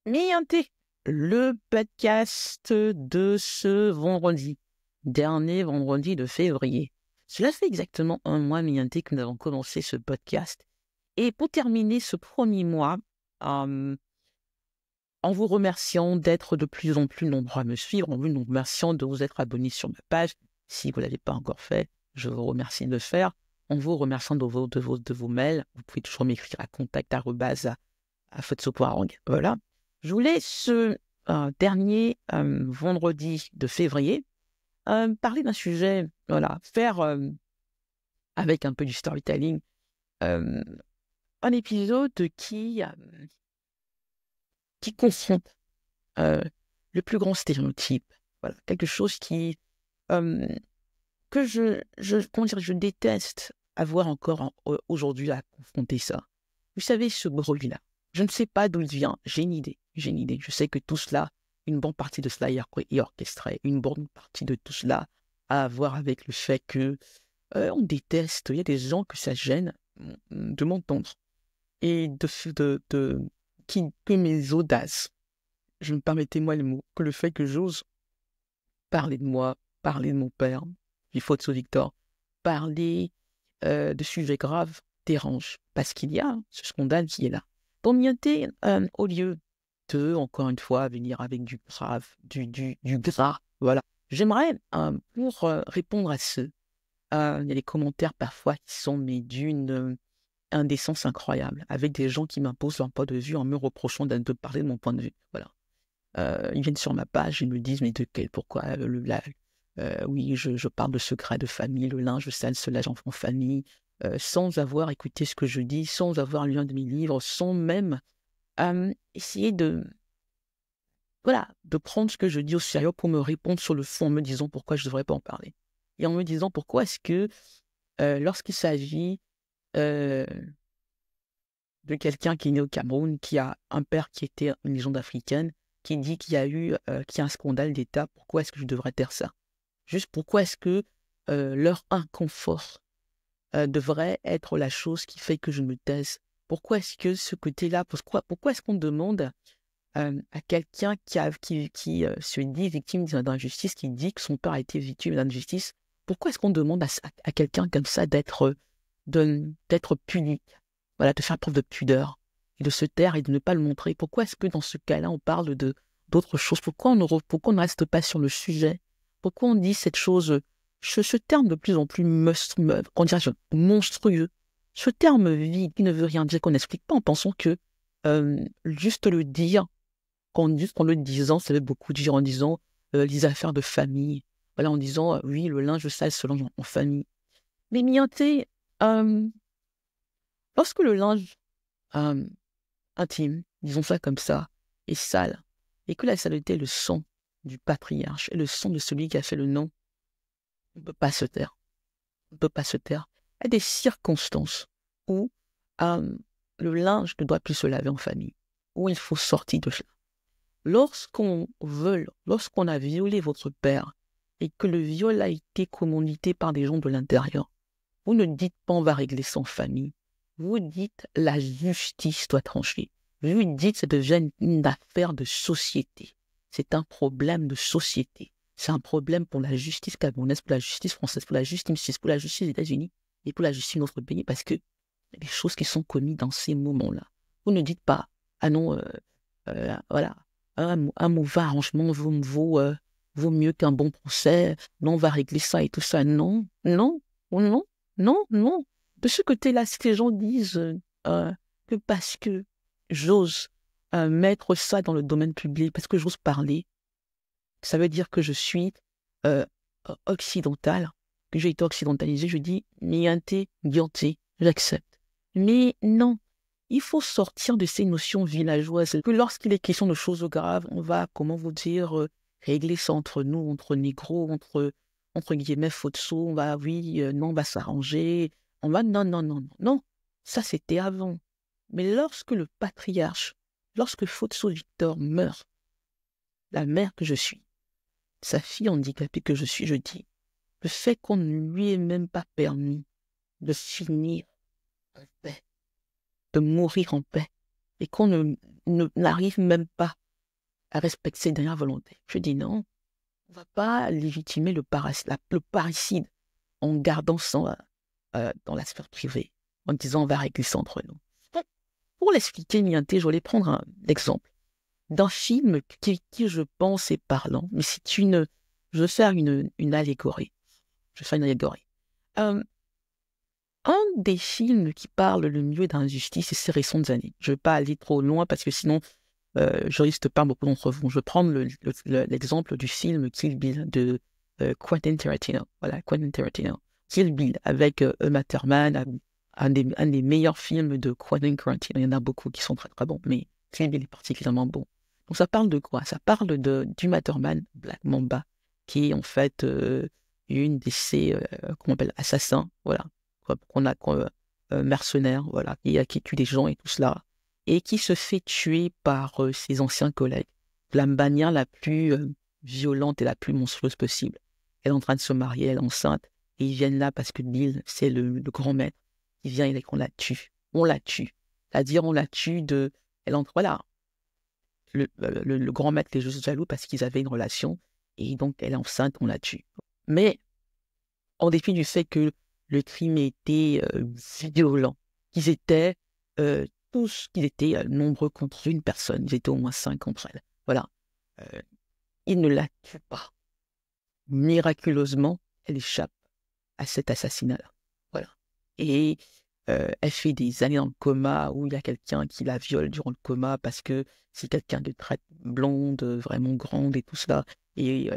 Mianté, le podcast de ce vendredi, dernier vendredi de février. Cela fait exactement un mois, Mianté, que nous avons commencé ce podcast. Et pour terminer ce premier mois, en vous remerciant d'être de plus en plus nombreux à me suivre, en vous remerciant de vous être abonnés sur ma page. Si vous ne l'avez pas encore fait, je vous remercie de le faire. En vous remerciant de vos mails, vous pouvez toujours m'écrire à contact@futso.org. Voilà. Je voulais ce dernier vendredi de février parler d'un sujet, voilà, faire avec un peu du storytelling euh, un épisode qui confronte euh, le plus grand stéréotype. Voilà, quelque chose euh, que comment dire, je déteste avoir encore aujourd'hui à confronter ça. Vous savez, ce bruit-là, je ne sais pas d'où il vient, j'ai une idée. Je sais que tout cela, une bonne partie de cela est orchestré, une bonne partie de tout cela a à voir avec le fait que on déteste, il y a des gens que ça gêne de m'entendre et que mes audaces, je me permettez-moi le mot, que le fait que j'ose parler de moi, parler de mon père, il faut de ce Victor, parler de sujets graves dérange, parce qu'il y a ce scandale qui est là. Pour Mianté, au lieu de, encore une fois, venir avec du grave, du gras, voilà. J'aimerais, pour répondre à ceux, il y a des commentaires parfois qui sont mais d'une indécence incroyable, avec des gens qui m'imposent leur point de vue en me reprochant de parler de mon point de vue. Voilà. Ils viennent sur ma page et me disent mais de quel, pourquoi oui, je parle de secrets de famille, le linge sale se lave en famille, sans avoir écouté ce que je dis, sans avoir lu un de mes livres, sans même essayer de prendre ce que je dis au sérieux pour me répondre sur le fond en me disant pourquoi je ne devrais pas en parler. Et en me disant pourquoi est-ce que lorsqu'il s'agit euh, de quelqu'un qui est né au Cameroun, qui a un père qui était une légende africaine, qui dit qu'il y a un scandale d'État, pourquoi est-ce que je devrais taire ça? Juste pourquoi est-ce que leur inconfort devrait être la chose qui fait que je me taise? Pourquoi est-ce que ce côté-là, pourquoi est-ce qu'on demande à quelqu'un qui se dit victime d'injustice, qui dit que son père a été victime d'injustice, pourquoi est-ce qu'on demande à quelqu'un comme ça d'être puni, voilà, de faire preuve de pudeur, et de se taire et de ne pas le montrer? Pourquoi est-ce que dans ce cas-là, on parle d'autres choses? Pourquoi on ne reste pas sur le sujet? Pourquoi on dit cette chose, ce terme de plus en plus monstrueux, ce terme vide qui ne veut rien dire, qu'on n'explique pas en pensant que juste le dire, juste en le disant, ça veut beaucoup dire en disant les affaires de famille, voilà, en disant oui, le linge sale se range en famille. Mais Mianté, lorsque le linge euh, intime, disons ça comme ça, est sale, et que la saleté est le sang du patriarche et le sang de celui qui a fait le nom, on ne peut pas se taire. On ne peut pas se taire. Il y a des circonstances où euh, le linge ne doit plus se laver en famille, où il faut sortir de cela. Lorsqu'on a violé votre père et que le viol a été commandité par des gens de l'intérieur, vous ne dites pas on va régler ça en famille. Vous dites la justice doit trancher. Vous dites ça devient une affaire de société. C'est un problème de société. C'est un problème pour la justice camerounaise, pour la justice française, pour la justice des États-Unis et pour la justice de notre pays, parce que les choses qui sont commises dans ces moments-là. Vous ne dites pas, ah non, voilà, un mauvais arrangement vaut mieux qu'un bon procès, non, on va régler ça et tout ça. Non, non, non, non, non. De ce côté-là, si les gens disent que parce que j'ose mettre ça dans le domaine public, parce que j'ose parler, ça veut dire que je suis euh, occidental, que j'ai été occidentalisé, je dis, mianté, guilty, j'accepte. Mais non, il faut sortir de ces notions villageoises, que lorsqu'il est question de choses graves, on va, comment vous dire, régler ça entre nous, entre négros, entre guillemets, Fotso, on va, oui, non, on va s'arranger, on va, non, non, non, non, non, ça c'était avant. Mais lorsque le patriarche, lorsque Fotso Victor meurt, la mère que je suis, sa fille handicapée que je suis, je dis, le fait qu'on ne lui ait même pas permis de finir en paix, de mourir en paix, et qu'on n'arrive même pas à respecter ses dernières volontés. Je dis non, on ne va pas légitimer le parricide en gardant ça dans la sphère privée, en disant on va régler ça entre nous. Pour l'expliquer, Nianté, je voulais prendre l'exemple d'un film qui, je pense, est parlant, mais je vais faire une allégorie. Un des films qui parle le mieux d'injustice, c'est Ces récentes années. Je ne vais pas aller trop loin parce que sinon, je risque de perdre beaucoup d'entre vous. Je vais prendre l'exemple du film Kill Bill de Quentin Tarantino. Voilà, Quentin Tarantino. Kill Bill avec Uma Thurman, un des meilleurs films de Quentin Tarantino. Il y en a beaucoup qui sont très très bons, mais Kill Bill est particulièrement bon. Donc ça parle de quoi? Ça parle d'Uma Thurman, Black Mamba, qui est en fait une de ces qu'on appelle assassins, voilà, mercenaires, voilà, qui tue des gens et tout cela, et qui se fait tuer par ses anciens collègues de la manière la plus violente et la plus monstrueuse possible. Elle est en train de se marier, elle est enceinte, et ils viennent là parce que Bill, c'est le grand maître, il vient et qu'on la tue. On la tue. C'est-à-dire, on la tue voilà. Le grand maître est juste jaloux parce qu'ils avaient une relation, et donc elle est enceinte, on la tue. Mais, en dépit du fait que le crime était violent, qu'ils étaient nombreux contre une personne, ils étaient au moins 5 contre elle. Voilà. Ils ne la tuent pas. Miraculeusement, elle échappe à cet assassinat-là. Voilà. Et elle fait des années dans le coma où il y a quelqu'un qui la viole durant le coma parce que c'est quelqu'un de très blonde, vraiment grande et tout cela. Et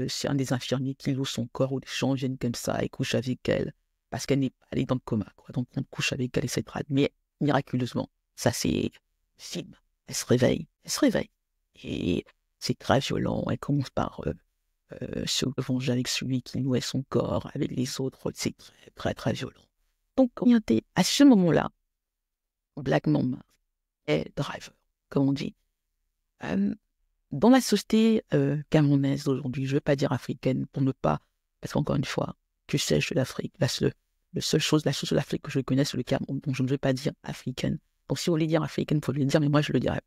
c'est un des infirmiers qui loue son corps ou des gens viennent comme ça et couchent avec elle parce qu'elle est dans le coma, quoi. Donc on couche avec elle et c'est trad. Mais miraculeusement, ça c'est film. Elle se réveille. Et c'est très violent. Elle commence par se venger avec celui qui nouait son corps, avec les autres. C'est très, très, très violent. Donc, à ce moment-là, Black Mamba est driver, comme on dit. Dans la société camerounaise d'aujourd'hui, je ne vais pas dire africaine pour ne pas, parce qu'encore une fois, que sais-je de l'Afrique? La seule chose de l'Afrique que je connais, c'est le Cameroun, donc je ne vais pas dire africaine. Donc si vous voulez dire africaine, il faut le dire, mais moi je le dirais pas.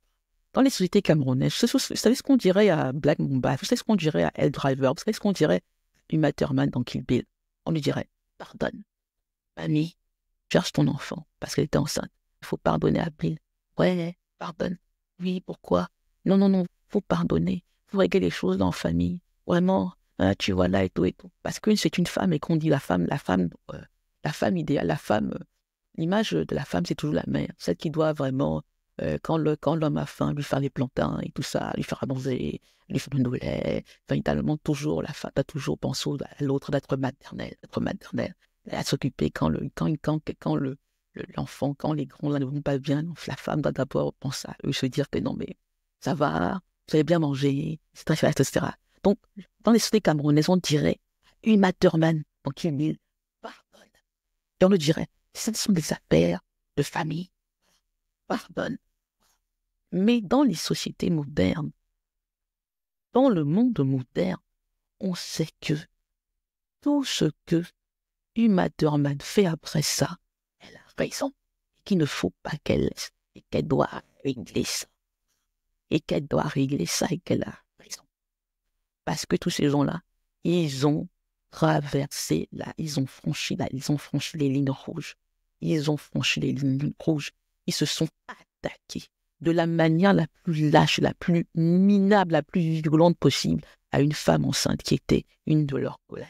Dans les sociétés camerounaises, vous savez ce qu'on dirait à Black Mamba, vous savez ce qu'on dirait à El Driver, vous savez ce qu'on dirait à Uma Thurman dans Kill Bill? On lui dirait, pardonne, mamie, cherche ton enfant, parce qu'elle était enceinte. Il faut pardonner à Bill. Ouais, pardonne. Oui, pourquoi? Non, faut pardonner. Faut régler les choses dans la famille. Vraiment, hein, tu vois là et tout et tout. Parce que c'est une femme et qu'on dit la femme idéale, l'image de la femme, c'est toujours la mère. Celle qui doit vraiment, quand l'homme a faim, lui faire les plantains et tout ça, lui faire à manger, lui faire le lait. Véritablement, toujours, la femme a toujours pensé à l'autre d'être maternelle. À s'occuper quand l'enfant, quand les grands là ne vont pas bien, la femme doit d'abord penser à eux, se dire que non, mais ça va, vous avez bien mangé, etc. Donc, dans les sociétés camerounaises, on dirait Uma Thurman, donc il pardonne. Et on le dirait, ce sont des affaires de famille, pardonne. Mais dans les sociétés modernes, dans le monde moderne, on sait que tout ce que Uma Thurman fait après ça, elle a raison, et qu'il ne faut pas qu'elle laisse, et qu'elle doit régler ça, et qu'elle a raison. Parce que tous ces gens-là, ils ont traversé ils ont franchi les lignes rouges. Ils se sont attaqués de la manière la plus lâche, la plus minable, la plus violente possible à une femme enceinte qui était une de leurs collègues.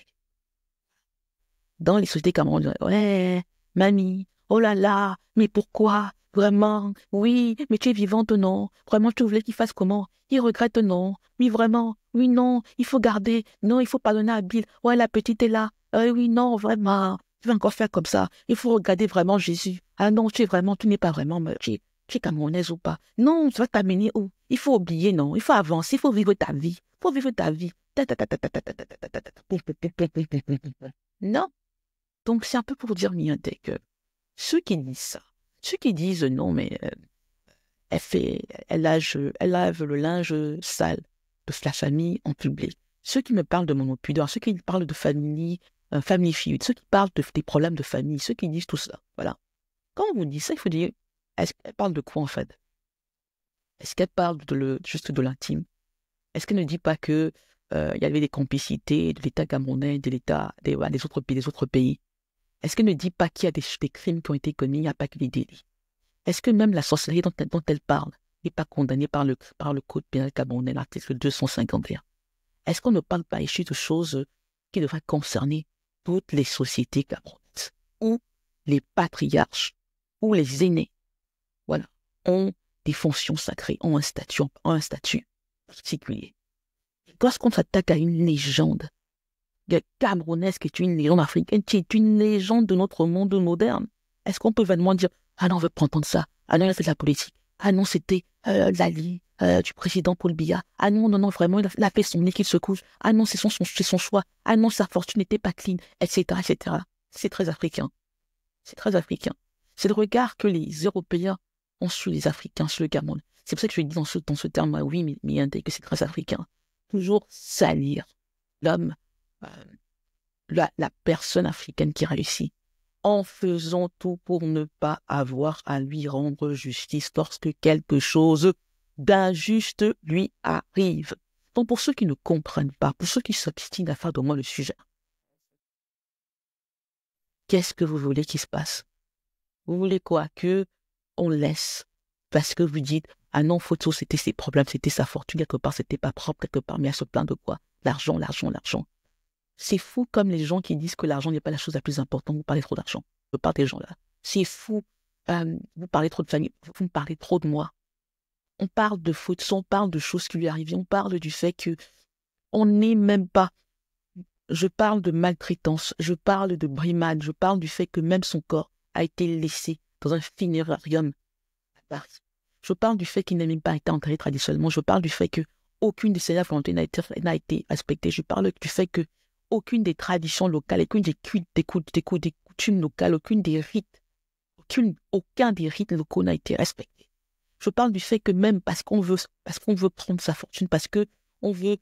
Dans les sociétés camerounaises, on dirait, ouais, mamie, oh là là, mais pourquoi? Vraiment, oui, mais tu es vivante, non? Vraiment, tu voulais qu'il fasse comment? Il regrette, non? Oui, vraiment, oui, non, il faut garder, non, il faut pardonner à Bill. Ouais, la petite est là. Oui, non, vraiment, tu vas encore faire comme ça. Il faut regarder vraiment Jésus. Ah non, tu n'es pas vraiment, tu es camerounaise ou pas? Non, ça va t'amener où? Il faut oublier, non? Il faut avancer, il faut vivre ta vie. Non. Donc, c'est un peu pour dire, Nianté, que ceux qui disent ça, ceux qui disent non, mais elle lave le linge sale de la famille en public, ceux qui me parlent de monopudeur, ceux qui parlent de family feud, ceux qui parlent des problèmes de famille, ceux qui disent tout ça, voilà. Quand on vous dit ça, il faut dire, elle parle de quoi en fait? Est-ce qu'elle parle juste de l'intime? Est-ce qu'elle ne dit pas que il y avait des complicités de l'État camerounais, des autres pays? Est-ce qu'elle ne dit pas qu'il y a des crimes qui ont été commis, il n'y a pas que des délits? Est-ce que même la sorcellerie dont elle parle n'est pas condamnée par le Code pénal camerounais, l'article 251? Est-ce qu'on ne parle pas ici de choses qui devraient concerner toutes les sociétés camerounaises, où les patriarches, où les aînés, voilà, ont des fonctions sacrées, ont un statut particulier? Lorsqu'on s'attaque à une légende camerounaise qui est une légende africaine, qui est une légende de notre monde moderne, est-ce qu'on peut vraiment dire « Ah non, on veut pas entendre ça. Ah non, il a fait de la politique. Ah non, c'était l'allié du président Paul Biya. Ah non, non, non, vraiment, il a fait son nez qu'il se couche. Ah non, c'est son choix. Ah non, sa fortune n'était pas clean, etc., etc. » C'est très africain. C'est très africain. C'est le regard que les Européens ont sur les Africains, sur le Cameroun. C'est pour ça que je dis dans ce terme-là, oui, mais que c'est très africain. Toujours salir l'homme, la personne africaine qui réussit, en faisant tout pour ne pas avoir à lui rendre justice lorsque quelque chose d'injuste lui arrive. Donc pour ceux qui ne comprennent pas, pour ceux qui s'obstinent à faire de moi le sujet, qu'est-ce que vous voulez qu'il se passe? Vous voulez quoi? Que on laisse parce que vous dites « Ah non, photo, c'était ses problèmes, c'était sa fortune, quelque part, c'était pas propre, quelque part, mais elle se plaint de quoi? L'argent, l'argent, l'argent. » C'est fou comme les gens qui disent que l'argent n'est pas la chose la plus importante, vous parlez trop d'argent. Je parle des gens là. C'est fou. Vous parlez trop de famille, vous me parlez trop de moi. On parle de fautes, on parle de choses qui lui arrivent, on parle du fait que on n'est même pas. Je parle de maltraitance, je parle de brimade, je parle du fait que même son corps a été laissé dans un funérarium à Paris. Je parle du fait qu'il n'a même pas été enterré traditionnellement. Je parle du fait que aucune de ses volontés n'a été respectée. Je parle du fait que aucune des traditions locales, aucune des coutumes locales, aucun des rites locaux n'a été respecté. Je parle du fait que même parce qu'on veut prendre sa fortune, parce que on veut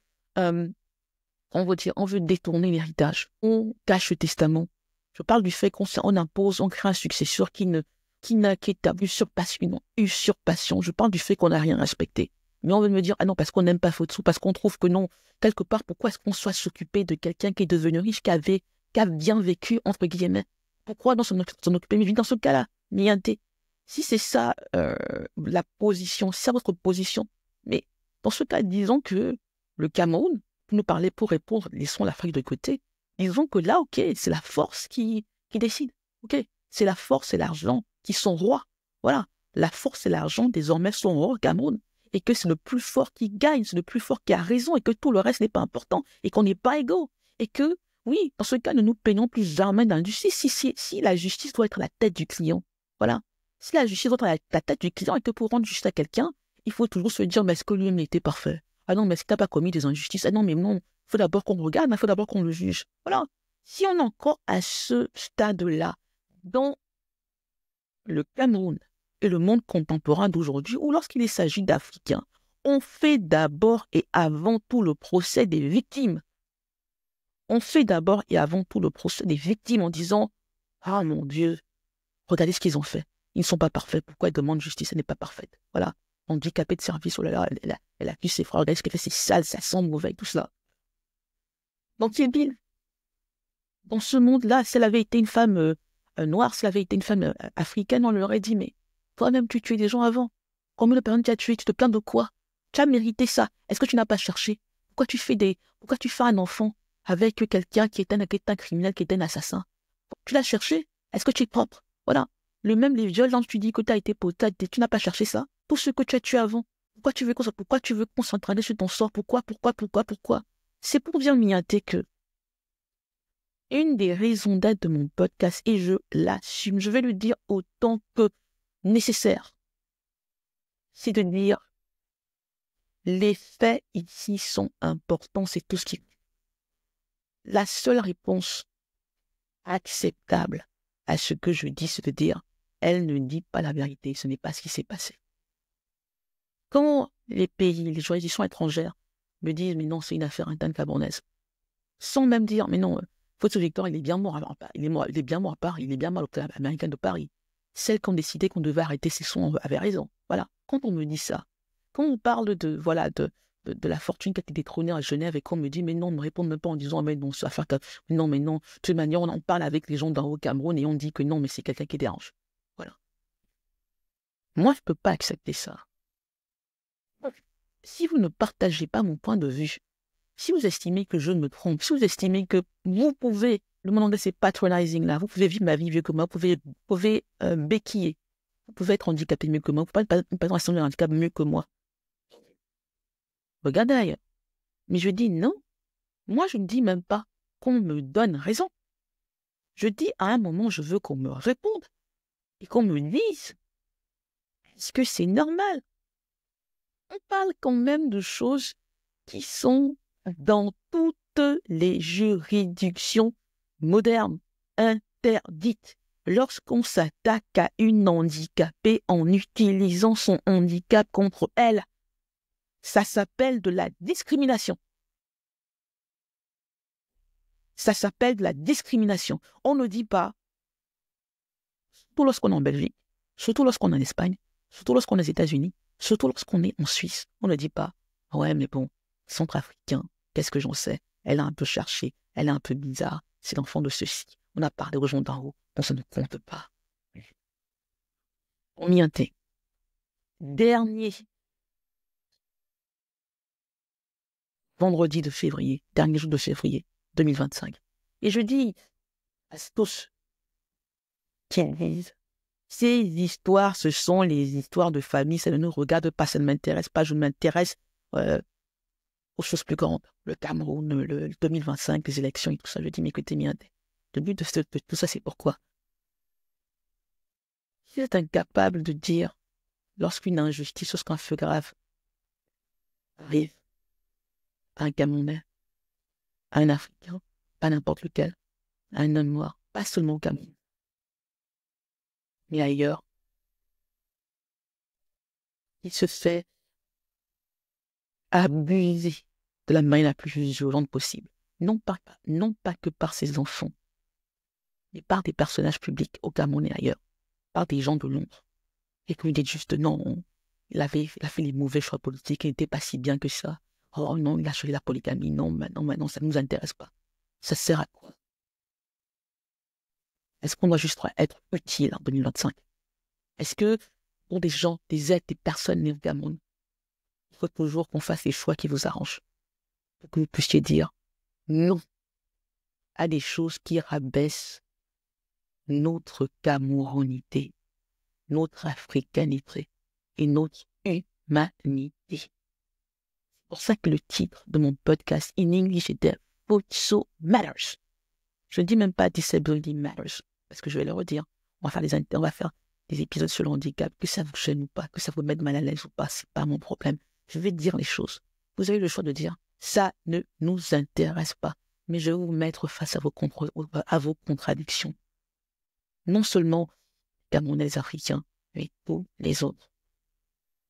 détourner l'héritage, on cache le testament. Je parle du fait qu'on impose, on crée un successeur qui est à usurpation. Je parle du fait qu'on n'a rien respecté. Mais on veut me dire, ah non, parce qu'on n'aime pas Fotsou, parce qu'on trouve que non, quelque part, pourquoi est-ce qu'on soit s'occuper de quelqu'un qui est devenu riche, qui a bien vécu, entre guillemets? Pourquoi s'en occuper? Mais dans ce cas-là, niente. Si c'est ça la position, si c'est votre position, mais dans ce cas, disons que le Cameroun, pour répondre, laissons l'Afrique de côté, disons que là, ok, c'est la force qui décide. Ok, c'est la force et l'argent qui sont rois. Voilà, la force et l'argent désormais sont rois au Cameroun. Et que c'est le plus fort qui gagne, c'est le plus fort qui a raison, et que tout le reste n'est pas important, et qu'on n'est pas égaux. Et que, oui, dans ce cas, ne nous peignons plus jamais dans l'injustice. Si la justice doit être la tête du client, voilà. Si la justice doit être la tête du client, et que pour rendre justice à quelqu'un, il faut toujours se dire, mais est-ce que lui-même était parfait? Ah non, mais est-ce qu'il n'a pas commis des injustices? Ah non, mais non, il faut d'abord qu'on regarde, il faut d'abord qu'on le juge. Voilà. Si on est encore à ce stade-là, dans le Cameroun et le monde contemporain d'aujourd'hui, où lorsqu'il s'agit d'Africains, on fait d'abord et avant tout le procès des victimes. On fait d'abord et avant tout le procès des victimes en disant « Ah mon Dieu, regardez ce qu'ils ont fait. Ils ne sont pas parfaits. Pourquoi ils demandent justice? Elle n'est pas parfaite. » Voilà. Handicapée de service, oh là là, elle accuse ses frères. Regardez ce qu'elle fait, c'est sale, ça sent mauvais, tout cela. Donc, Kill Bill, dans ce monde-là, si elle avait été une femme noire, si elle avait été une femme africaine, on lui aurait dit, mais toi-même, tu tuais des gens avant. Combien de personnes tu as tué? Tu te plains de quoi? Tu as mérité ça. Est-ce que tu n'as pas cherché? Pourquoi tu fais un enfant avec quelqu'un qui est un criminel, qui est un assassin? Tu l'as cherché? Est-ce que tu es propre? Voilà. Les viols dont tu dis que tu as été potable, tu n'as pas cherché ça? Tout ce que tu as tué avant. Pourquoi tu veux concentrer sur ton sort? Pourquoi? C'est pour dire, Miaté, que une des raisons d'être de mon podcast, et je l'assume, je vais le dire autant que nécessaire, c'est de dire les faits ici sont importants, c'est tout ce qui... La seule réponse acceptable à ce que je dis, c'est de dire elle ne dit pas la vérité, ce n'est pas ce qui s'est passé. Quand les pays, les juridictions étrangères me disent mais non, c'est une affaire interne camerounaise, sans même dire mais non, Fotsou Victor, il est bien mort il est bien mort à Paris, il est bien mort à l'hôpital américain de Paris. Celles qui ont décidé qu'on devait arrêter ces sons avaient raison. Voilà. Quand on me dit ça, Quand on parle de la fortune qui a été détrônée à Genève et qu'on me dit, mais non, ne me répondent même pas en disant, mais non, ça va faire que, non, mais non, de toute manière, on en parle avec les gens d'en haut au Cameroun et on dit que non, mais c'est quelqu'un qui dérange. Voilà. Moi, je ne peux pas accepter ça. Si vous ne partagez pas mon point de vue, si vous estimez que je me trompe, si vous estimez que vous pouvez, le monde anglais c'est patronizing là, vous pouvez vivre ma vie mieux que moi, vous pouvez béquiller, vous pouvez être handicapé mieux que moi, vous pouvez pas être en situation de handicap mieux que moi. Regardez ailleurs. Mais je dis non, moi je ne dis même pas qu'on me donne raison. Je dis à un moment, je veux qu'on me réponde et qu'on me dise, est-ce que c'est normal? On parle quand même de choses qui sont dans toutes les juridictions modernes, interdites. Lorsqu'on s'attaque à une handicapée en utilisant son handicap contre elle, ça s'appelle de la discrimination. Ça s'appelle de la discrimination. On ne dit pas, surtout lorsqu'on est en Belgique, surtout lorsqu'on est en Espagne, surtout lorsqu'on est aux États-Unis, surtout lorsqu'on est en Suisse, on ne dit pas, ouais, mais bon, centrafricain, qu'est-ce que j'en sais? Elle a un peu cherché, elle est un peu bizarre, c'est l'enfant de ceci. On a parlé aux gens d'en haut, on ne compte pas. On m'y intègre. Dernier vendredi de février, dernier jour de février 2025. Et je dis à tous qui disent, ces histoires, ce sont les histoires de famille, ça ne nous regarde pas, ça ne m'intéresse pas, je m'intéresse aux choses plus grandes. Le Cameroun, le 2025, les élections et tout ça. Je dis, mais écoutez, le but de tout ça, c'est pourquoi? Si vous êtes incapable de dire, lorsqu'une injustice, lorsqu'un feu grave arrive à un Camerounais, à un Africain, pas n'importe lequel, à un homme noir, pas seulement au Cameroun, mais ailleurs, il se fait abuser de la manière la plus violente possible. Non pas que par ses enfants, mais par des personnages publics au Cameroun et ailleurs, par des gens de l'ombre. Et qu'on lui dit juste non, il a fait les mauvais choix politiques, il n'était pas si bien que ça. Oh non, il a choisi la polygamie, non, maintenant, ça ne nous intéresse pas. Ça sert à quoi? Est-ce qu'on doit juste être utile en 2025? Est-ce que pour des gens, des êtres, des personnes nées au Cameroun, il faut toujours qu'on fasse les choix qui vous arrangent pour que vous puissiez dire non à des choses qui rabaissent notre camerounité, notre africanité et notre humanité. C'est pour ça que le titre de mon podcast in English était Futso Matters. Je ne dis même pas Disability Matters, parce que je vais le redire. On va faire des épisodes sur le handicap, que ça vous gêne ou pas, que ça vous mette mal à l'aise ou pas, c'est pas mon problème. Je vais dire les choses. Vous avez le choix de dire, ça ne nous intéresse pas, mais je vais vous mettre face à vos contradictions. Non seulement Camerounais africains, mais tous les autres.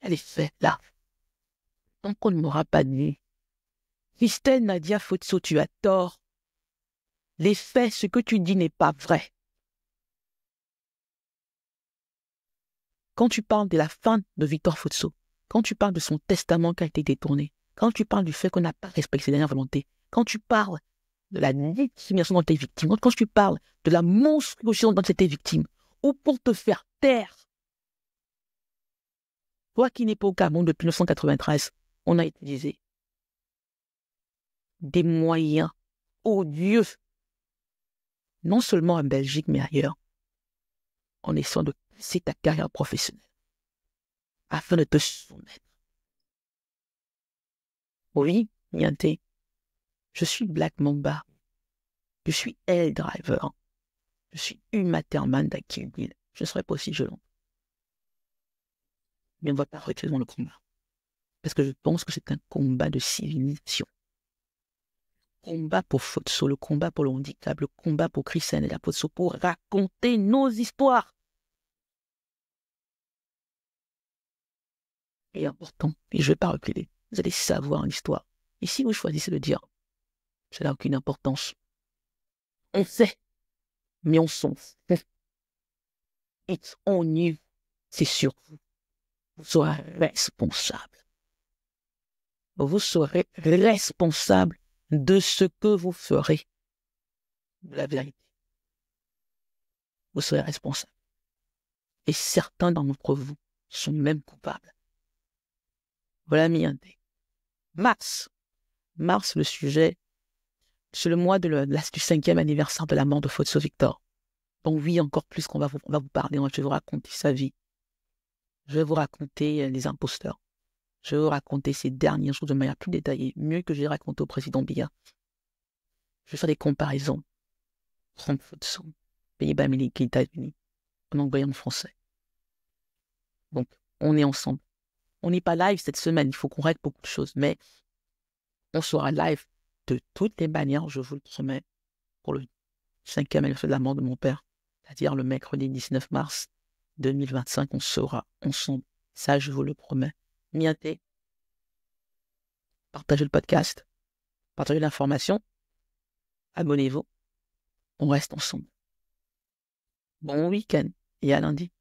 Elle est faite là. Tant qu'on ne m'aura pas dit, Christelle Nadia Futso, tu as tort. Les faits, ce que tu dis n'est pas vrai. Quand tu parles de la fin de Victor Futso, quand tu parles de son testament qui a été détourné, quand tu parles du fait qu'on n'a pas respecté ses dernières volontés, quand tu parles de la discrimination dont tu es victime, quand tu parles de la monstruosité dont tu étais victime, ou pour te faire taire, toi qui n'es pas au Cameroun depuis 1993, on a utilisé des moyens odieux, non seulement en Belgique, mais ailleurs, en essayant de casser ta carrière professionnelle, afin de te soumettre. Oui, Nianté, je suis Black Mamba, je suis L-Driver, je suis Uma Thurman d'Kill Bill, je ne serai pas aussi violent. Mais on ne va pas arrêter dans le combat. Parce que je pense que c'est un combat de civilisation. Combat pour Futso, le combat pour le handicap, le combat pour Christelle et la Futso, pour raconter nos histoires. Et important, et je ne vais pas reculer, vous allez savoir l'histoire. Et si vous choisissez de dire, ça n'a aucune importance, on sait, mais on s'en fout. It's on you, c'est sur vous. Vous serez responsable. vous serez responsable de ce que vous ferez. De la vérité. Vous serez responsable. Et certains d'entre vous sont même coupables. Voilà, Mianté. Mars. Mars, le sujet, c'est le mois du 5e anniversaire de la mort de Fotso Victor. Donc oui, encore plus qu'on va vous parler. Je vais vous raconter sa vie. Je vais vous raconter les imposteurs. Je vais vous raconter ces derniers jours de manière plus détaillée, mieux que j'ai raconté au président Biya. Je vais faire des comparaisons. Franck Fotso, Pays-Bas américains, États-Unis, en anglais et en français. Donc, on est ensemble. On n'est pas live cette semaine, il faut qu'on règle beaucoup de choses, mais on sera live de toutes les manières, je vous le promets, pour le 5e anniversaire de la mort de mon père, c'est-à-dire le mercredi 19 mars 2025, on sera ensemble. Ça, je vous le promets. Mianté, partagez le podcast, partagez l'information, abonnez-vous, on reste ensemble. Bon week-end et à lundi.